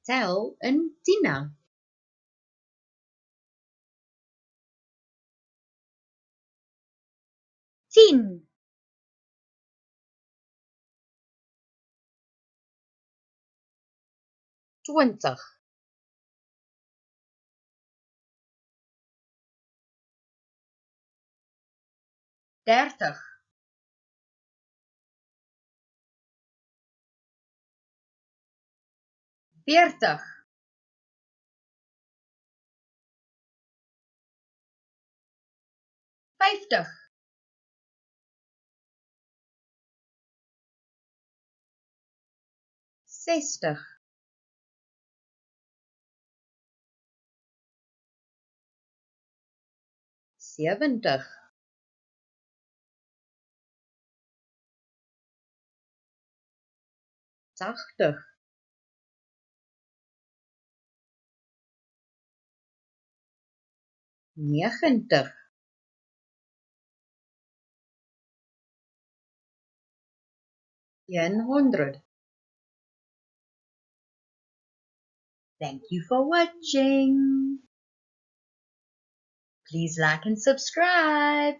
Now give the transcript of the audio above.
Tel in tiene. 10, 20, 30, 40, 50, 60, 70, 80, 90, 100. Thank you for watching. Please like and subscribe.